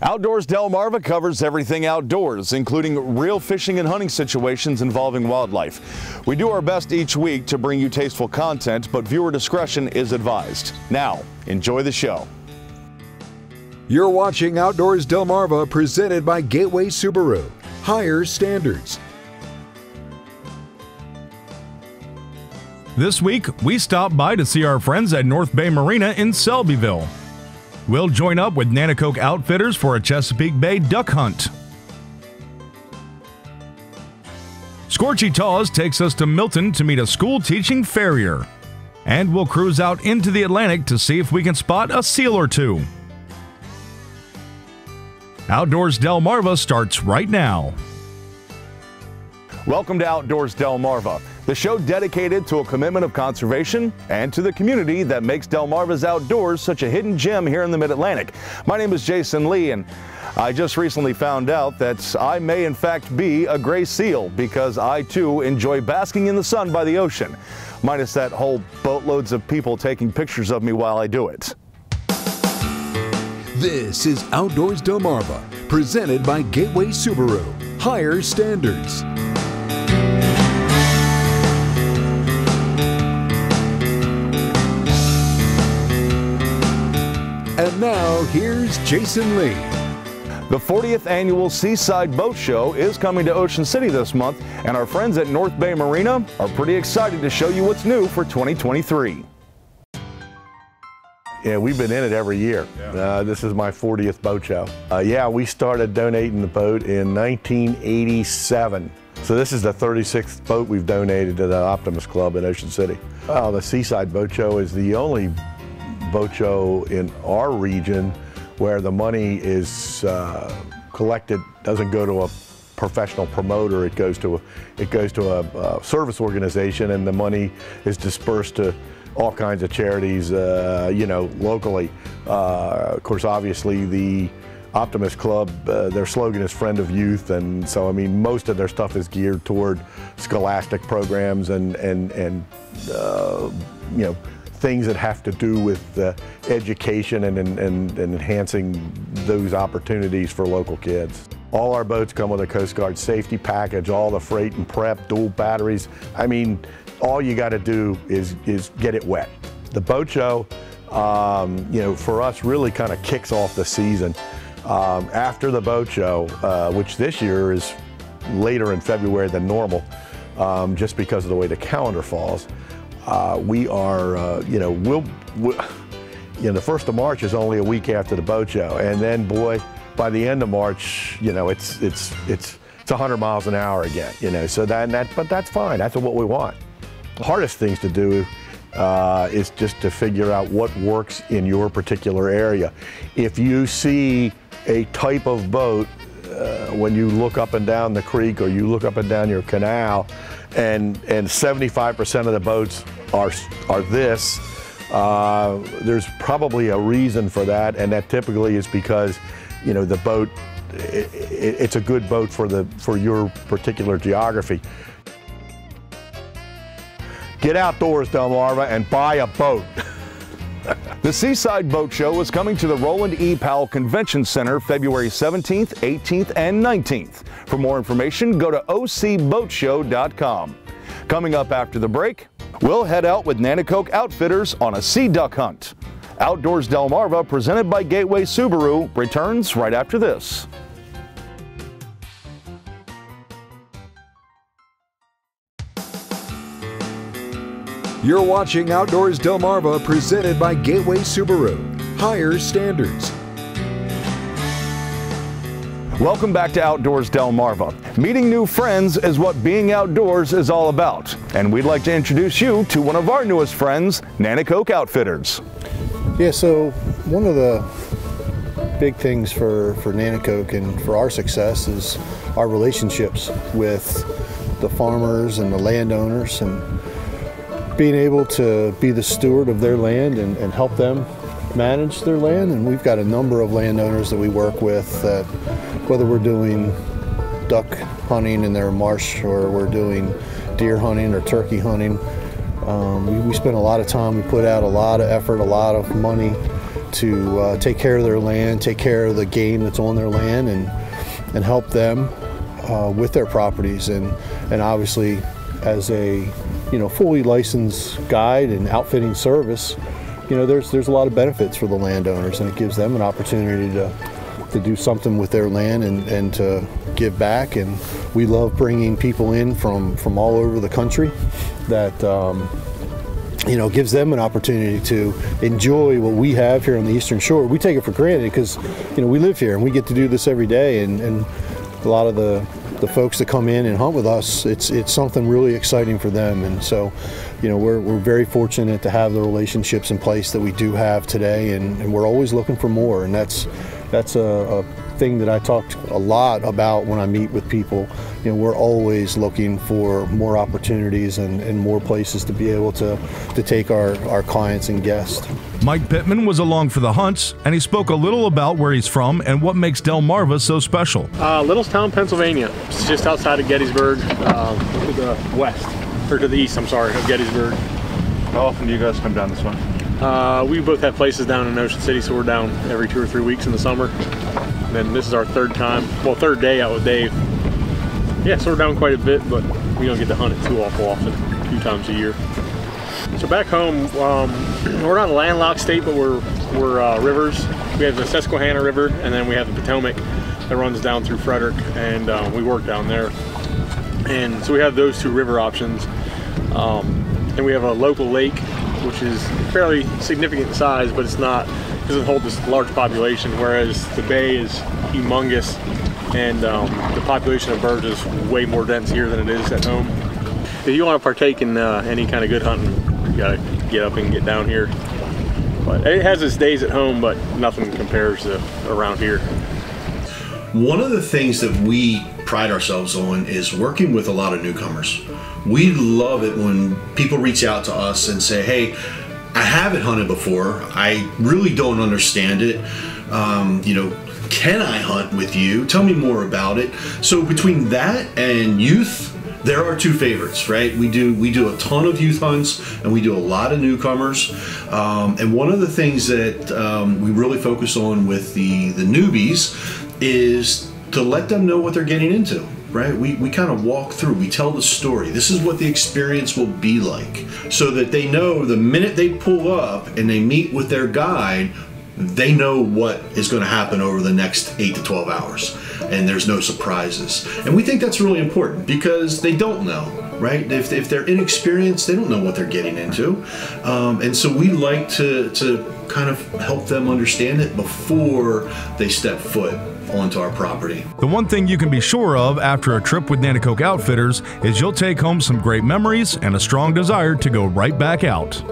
Outdoors Delmarva covers everything outdoors, including real fishing and hunting situations involving wildlife. We do our best each week to bring you tasteful content, but viewer discretion is advised. Now, enjoy the show. You're watching Outdoors Delmarva, presented by Gateway Subaru. Higher standards. This week, we stopped by to see our friends at North Bay Marina in Selbyville. We'll join up with Nanticoke Outfitters for a Chesapeake Bay duck hunt. Scorchy Taws takes us to Milton to meet a school-teaching farrier. And we'll cruise out into the Atlantic to see if we can spot a seal or two. Outdoors Delmarva starts right now. Welcome to Outdoors Delmarva, the show dedicated to a commitment of conservation and to the community that makes Delmarva's outdoors such a hidden gem here in the Mid-Atlantic. My name is Jason Lee, and I just recently found out that I may in fact be a gray seal because I too enjoy basking in the sun by the ocean, minus that whole boatloads of people taking pictures of me while I do it. This is Outdoors Delmarva, presented by Gateway Subaru. Higher standards. And now, here's Jason Lee. The 40th annual Seaside Boat Show is coming to Ocean City this month, and our friends at North Bay Marina are pretty excited to show you what's new for 2023. Yeah, we've been in it every year. This is my 40th boat show. Yeah, we started donating the boat in 1987. So this is the 36th boat we've donated to the Optimist Club in Ocean City. Well, the Seaside Boat Show is the only boat show in our region where the money is collected, doesn't go to a professional promoter, it goes to a service organization, and the money is dispersed to all kinds of charities, locally. Of course, obviously the Optimist Club, their slogan is Friend of Youth, and so I mean most of their stuff is geared toward scholastic programs and things that have to do with education and enhancing those opportunities for local kids. All our boats come with a Coast Guard safety package, all the freight and prep, dual batteries. I mean, all you got to do is get it wet. The boat show, for us really kind of kicks off the season. After the boat show, which this year is later in February than normal, just because of the way the calendar falls. We are, the 1st of March is only a week after the boat show, and then boy, by the end of March, it's 100 miles an hour again, but that's fine. That's what we want. The hardest things to do is just to figure out what works in your particular area. If you see a type of boat when you look up and down the creek or you look up and down your canal, and 75% of the boats are this, there's probably a reason for that, and that typically is because the boat, it's a good boat for your particular geography. Get outdoors, Delmarva, and buy a boat. The Seaside Boat Show is coming to the Roland E. Powell Convention Center February 17th, 18th, and 19th. For more information, go to ocboatshow.com. Coming up after the break, we'll head out with Nanticoke Outfitters on a sea duck hunt. Outdoors Delmarva, presented by Gateway Subaru, returns right after this. You're watching Outdoors Delmarva, presented by Gateway Subaru. Higher standards. Welcome back to Outdoors Delmarva. Meeting new friends is what being outdoors is all about. And we'd like to introduce you to one of our newest friends, Nanticoke Outfitters. Yeah, so one of the big things for Nanticoke and for our success is our relationships with the farmers and the landowners, and being able to be the steward of their land and help them manage their land. And we've got a number of landowners that we work with, that whether we're doing duck hunting in their marsh or we're doing deer hunting or turkey hunting, we spend a lot of time, we put out a lot of effort, a lot of money to take care of their land, take care of the game that's on their land, and help them with their properties. And obviously, as a fully licensed guide and outfitting service, there's a lot of benefits for the landowners, and it gives them an opportunity to do something with their land and to give back. And we love bringing people in from all over the country that gives them an opportunity to enjoy what we have here on the Eastern Shore. We take it for granted because we live here and we get to do this every day, and a lot of the folks that come in and hunt with us, it's something really exciting for them. And so we're very fortunate to have the relationships in place that we do have today, and we're always looking for more. And that's a thing that I talked a lot about when I meet with people. We're always looking for more opportunities and more places to be able to take our clients and guests. Mike Pittman was along for the hunts, and he spoke a little about where he's from and what makes Delmarva so special. Littlestown, Pennsylvania. It's just outside of Gettysburg, to the west, or to the east, I'm sorry, of Gettysburg. How often do you guys come down this way? We both have places down in Ocean City, so we're down every 2 or 3 weeks in the summer. And then this is our third day out with Dave. Yeah, so we're down quite a bit, but we don't get to hunt it too often, 2 times a year. So back home, we're not a landlocked state, but we're rivers. We have the Susquehanna River, and then we have the Potomac that runs down through Frederick, and we work down there. And so we have those 2 river options. And we have a local lake, which is fairly significant in size, but doesn't hold this large population, whereas the bay is humongous, and the population of birds is way more dense here than it is at home. If you want to partake in any kind of good hunting, you gotta get up and get down here. But it has its days at home, but nothing compares to around here. One of the things that we pride ourselves on is working with a lot of newcomers. We love it when people reach out to us and say, hey, I haven't hunted before. I really don't understand it. Can I hunt with you? Tell me more about it. So between that and youth, there are 2 favorites, right? We do a ton of youth hunts, and we do a lot of newcomers. And one of the things that we really focus on with the newbies is to let them know what they're getting into, right? We kind of walk through, we tell the story. This is what the experience will be like, so that they know the minute they pull up and they meet with their guide, they know what is going to happen over the next 8 to 12 hours, and there's no surprises. And we think that's really important because they don't know, right? If they're inexperienced, they don't know what they're getting into. And so we like to kind of help them understand it before they step foot onto our property. The one thing you can be sure of after a trip with Nanticoke Outfitters is you'll take home some great memories and a strong desire to go right back out.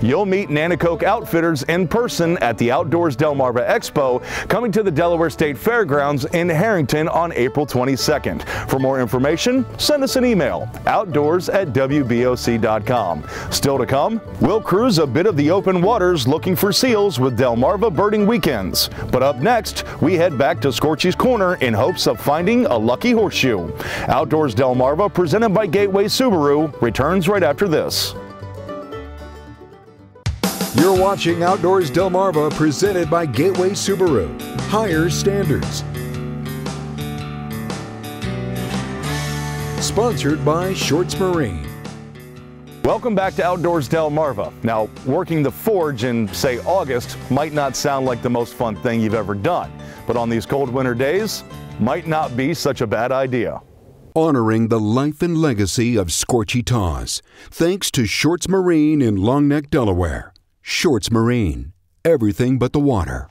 You'll meet Nanticoke Outfitters in person at the Outdoors Delmarva Expo, coming to the Delaware State Fairgrounds in Harrington on April 22nd. For more information, send us an email, outdoors@wboc.com. Still to come, we'll cruise a bit of the open waters looking for seals with Delmarva Birding Weekends. But up next, we head back to Scorchy's Corner in hopes of finding a lucky horseshoe. Outdoors Delmarva, presented by Gateway Subaru, returns right after this. You're watching Outdoors Delmarva, presented by Gateway Subaru. Higher standards. Sponsored by Shorts Marine. Welcome back to Outdoors Delmarva. Now, working the forge in, say, August might not sound like the most fun thing you've ever done, but on these cold winter days, might not be such a bad idea. Honoring the life and legacy of Scorchy Taws, thanks to Shorts Marine in Long Neck, Delaware. Shorts Marine, everything but the water.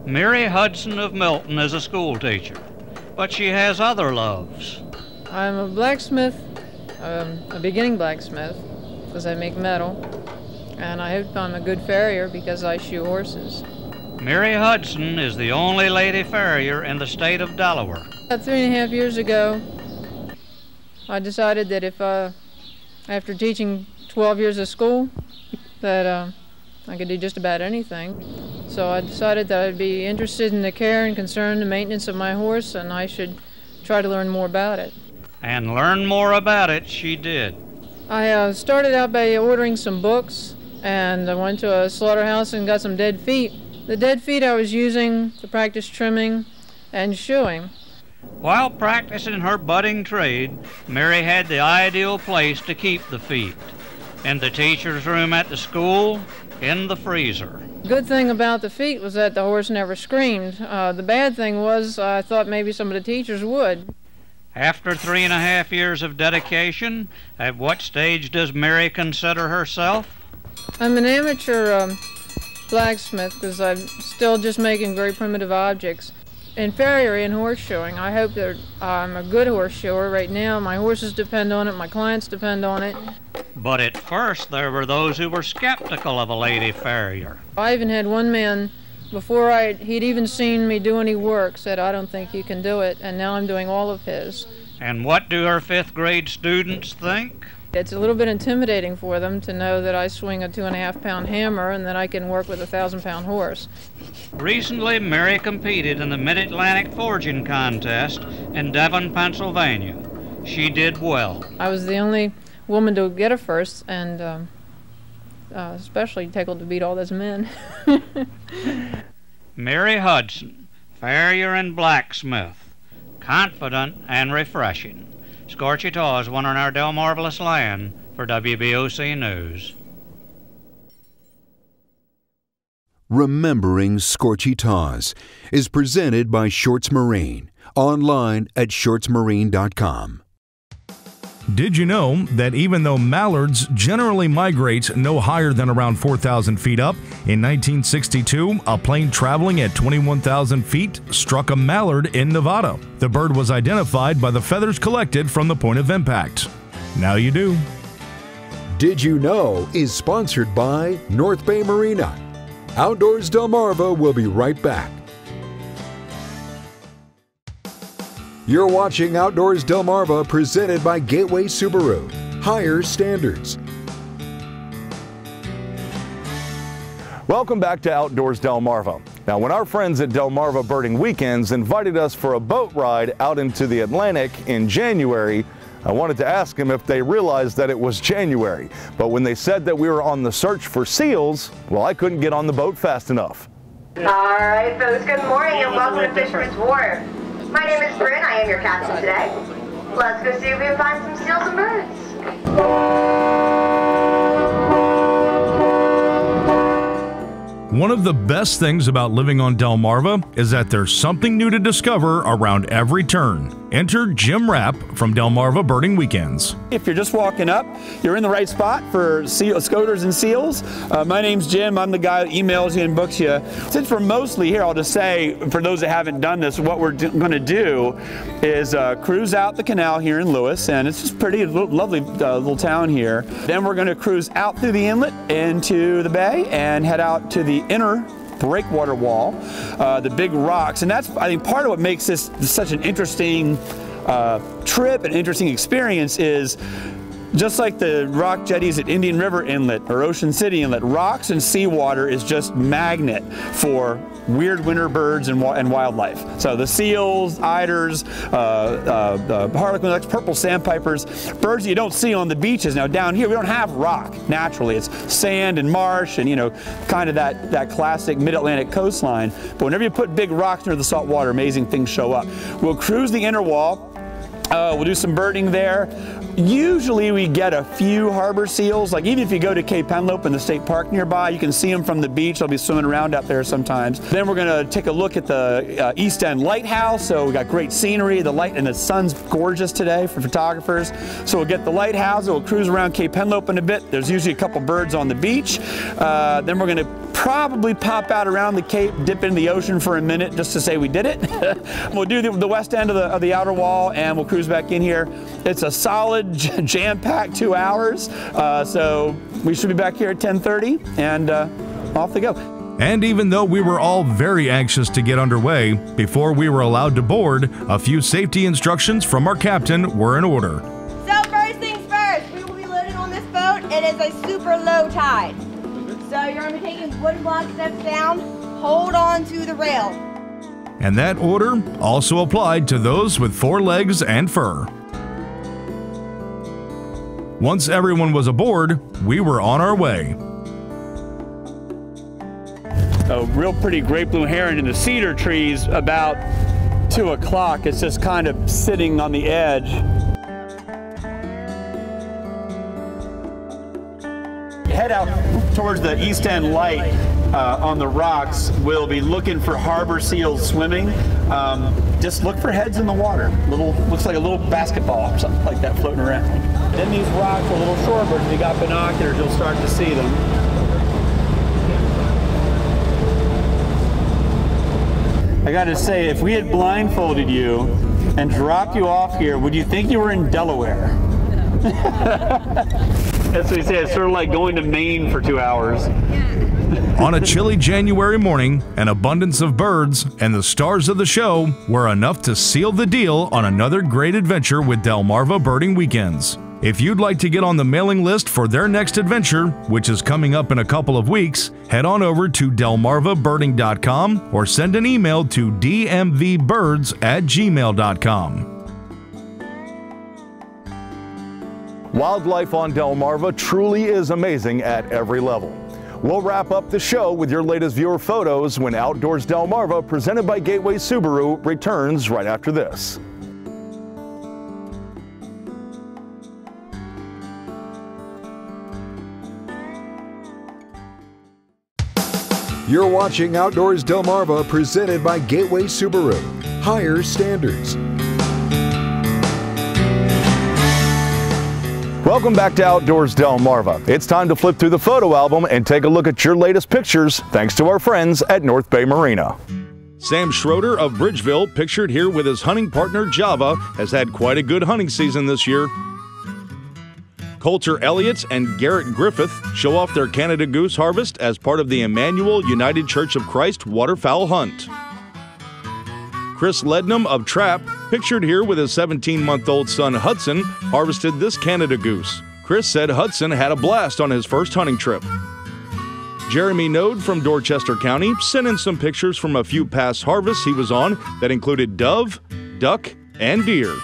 Mary Hudson of Milton is a school teacher, but she has other loves. I'm a blacksmith, a beginning blacksmith, because I make metal, and I hope I'm a good farrier because I shoe horses. Mary Hudson is the only lady farrier in the state of Delaware. About 3.5 years ago, I decided that if, after teaching 12 years of school, that I could do just about anything. So I decided that I'd be interested in the care and concern and maintenance of my horse, and I should try to learn more about it. And learn more about it she did. I started out by ordering some books and I went to a slaughterhouse and got some dead feet. The dead feet I was using to practice trimming and shoeing. While practicing her budding trade, Mary had the ideal place to keep the feet. In the teacher's room at the school, in the freezer. Good thing about the feet was that the horse never screamed. The bad thing was I thought maybe some of the teachers would. After 3.5 years of dedication, at what stage does Mary consider herself? I'm an amateur blacksmith because I'm still just making very primitive objects. In farriery and horseshoeing, I hope that I'm a good horseshoer. Right now, my horses depend on it, my clients depend on it. But at first, there were those who were skeptical of a lady farrier. I even had one man, before he'd even seen me do any work, said, "I don't think you can do it," and now I'm doing all of his. And what do her 5th grade students think? It's a little bit intimidating for them to know that I swing a 2.5-pound hammer and that I can work with a 1,000-pound horse. Recently, Mary competed in the Mid-Atlantic Forging Contest in Devon, Pennsylvania. She did well. I was the only woman to get a first, and especially tickled to beat all those men. Mary Hudson, farrier and blacksmith, confident and refreshing. Scorchy Taws, one on our Delmarva land for WBOC News. Remembering Scorchy Taws is presented by Shorts Marine, online at shortsmarine.com. Did you know that even though mallards generally migrate no higher than around 4,000 feet up, in 1962, a plane traveling at 21,000 feet struck a mallard in Nevada. The bird was identified by the feathers collected from the point of impact. Now you do. Did You Know is sponsored by North Bay Marina. Outdoors Delmarva will be right back. You're watching Outdoors Delmarva, presented by Gateway Subaru. Higher standards. Welcome back to Outdoors Delmarva. Now, when our friends at Delmarva Birding Weekends invited us for a boat ride out into the Atlantic in January, I wanted to ask them if they realized that it was January. But when they said that we were on the search for seals, well, I couldn't get on the boat fast enough. All right, folks, good morning and welcome to Fisherman's Wharf. My name is Bryn, I am your captain today. Let's go see if we can find some seals and birds. One of the best things about living on Delmarva is that there's something new to discover around every turn. Enter Jim Rapp from Delmarva Birding Weekends. If you're just walking up, you're in the right spot for Scoters and seals. My name's Jim. I'm the guy that emails you and books you. Since we're mostly here, I'll just say, for those that haven't done this, what we're going to do is cruise out the canal here in Lewis, and it's just pretty lovely little town here. Then we're going to cruise out through the inlet into the bay and head out to the inner breakwater wall, the big rocks, and that's, I think, part of what makes this such an interesting trip and interesting experience is just like the rock jetties at Indian River Inlet or Ocean City Inlet, rocks and seawater is just magnet for weird winter birds and wildlife. So the seals, eiders, harlequin, purple sandpipers, birds that you don't see on the beaches. Now down here we don't have rock naturally. It's sand and marsh and, you know, kind of that classic mid-Atlantic coastline. But whenever you put big rocks near the salt water, amazing things show up. We'll cruise the inner wall. We'll do some birding there. Usually we get a few harbor seals, like even if you go to Cape Henlope in the state park nearby, you can see them from the beach. They'll be swimming around out there sometimes. Then we're gonna take a look at the East End Lighthouse. So we got great scenery, the light, and the sun's gorgeous today for photographers. So we'll get the lighthouse, we'll cruise around Cape Henlope in a bit. There's usually a couple birds on the beach. Then we're gonna probably pop out around the Cape, dip into the ocean for a minute just to say we did it. We'll do the west end of the outer wall and we'll cruise back in here. It's a solid jam-packed 2 hours, so we should be back here at 10:30 and off they go. And even though we were all very anxious to get underway, before we were allowed to board, a few safety instructions from our captain were in order. So first things first, we will be loading on this boat. It is a super low tide. So you're going to be taking wooden block steps down, hold on to the rail. And that order also applied to those with 4 legs and fur. Once everyone was aboard, we were on our way. a real pretty great blue heron in the cedar trees about 2 o'clock. It's just kind of sitting on the edge. Head out towards the east end light on the rocks. We'll be looking for harbor seals swimming. Just look for heads in the water. Looks like a little basketball or something like that floating around. In these rocks are little shorebirds. If you got binoculars, you'll start to see them. I gotta say, if we had blindfolded you and dropped you off here, would you think you were in Delaware? That's what we say. It's sort of like going to Maine for 2 hours. On a chilly January morning, an abundance of birds and the stars of the show were enough to seal the deal on another great adventure with Delmarva Birding Weekends. If you'd like to get on the mailing list for their next adventure, which is coming up in a couple of weeks, head on over to delmarvabirding.com or send an email to dmvbirds@gmail.com. Wildlife on Delmarva truly is amazing at every level. We'll wrap up the show with your latest viewer photos when Outdoors Delmarva, presented by Gateway Subaru, returns right after this. You're watching Outdoors Delmarva, presented by Gateway Subaru. Higher standards. Welcome back to Outdoors Delmarva. It's time to flip through the photo album and take a look at your latest pictures, thanks to our friends at North Bay Marina. Sam Schroeder of Bridgeville, pictured here with his hunting partner Java, has had quite a good hunting season this year. Coulter Elliott and Garrett Griffith show off their Canada goose harvest as part of the Emmanuel United Church of Christ waterfowl hunt. Chris Lednam of Trapp, pictured here with his 17-month-old son Hudson, harvested this Canada goose. Chris said Hudson had a blast on his first hunting trip. Jeremy Node from Dorchester County sent in some pictures from a few past harvests he was on that included dove, duck, and deer.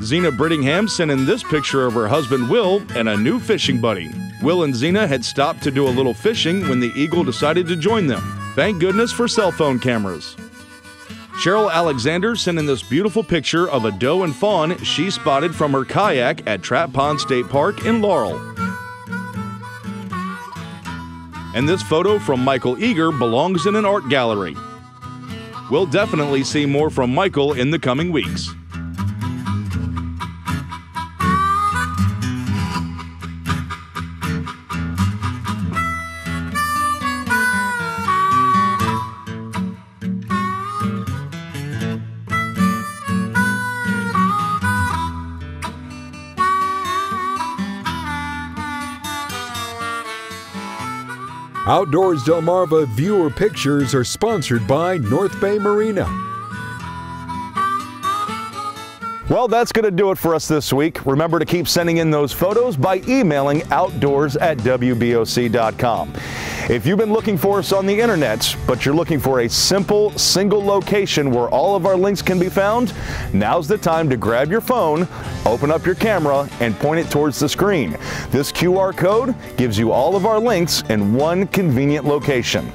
Zena Brittingham sent in this picture of her husband Will and a new fishing buddy. Will and Zena had stopped to do a little fishing when the Eagle decided to join them. Thank goodness for cell phone cameras. Cheryl Alexander sent in this beautiful picture of a doe and fawn she spotted from her kayak at Trap Pond State Park in Laurel. And this photo from Michael Eager belongs in an art gallery. We'll definitely see more from Michael in the coming weeks. Outdoors Delmarva viewer pictures are sponsored by North Bay Marina. Well, that's going to do it for us this week. Remember to keep sending in those photos by emailing outdoors@wboc.com. If you've been looking for us on the internet, but you're looking for a simple, single location where all of our links can be found, now's the time to grab your phone, open up your camera, and point it towards the screen. This QR code gives you all of our links in one convenient location.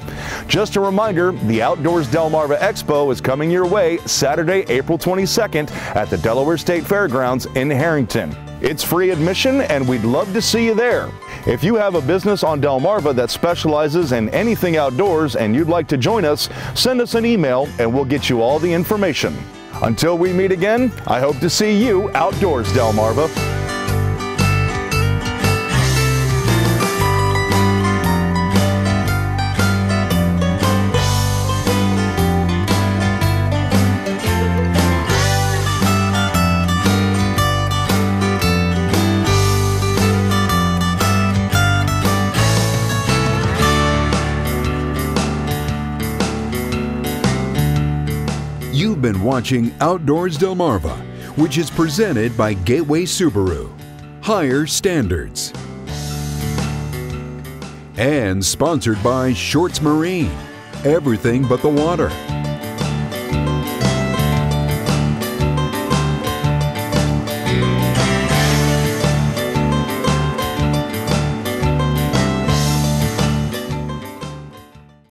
Just a reminder, the Outdoors Delmarva Expo is coming your way Saturday, April 22nd at the Delaware State Fairgrounds in Harrington. It's free admission, and we'd love to see you there. If you have a business on Delmarva that specializes in anything outdoors and you'd like to join us, send us an email and we'll get you all the information. Until we meet again, I hope to see you outdoors, Delmarva. You've been watching Outdoors Delmarva, which is presented by Gateway Subaru. Higher standards. And sponsored by Shorts Marine. Everything but the water.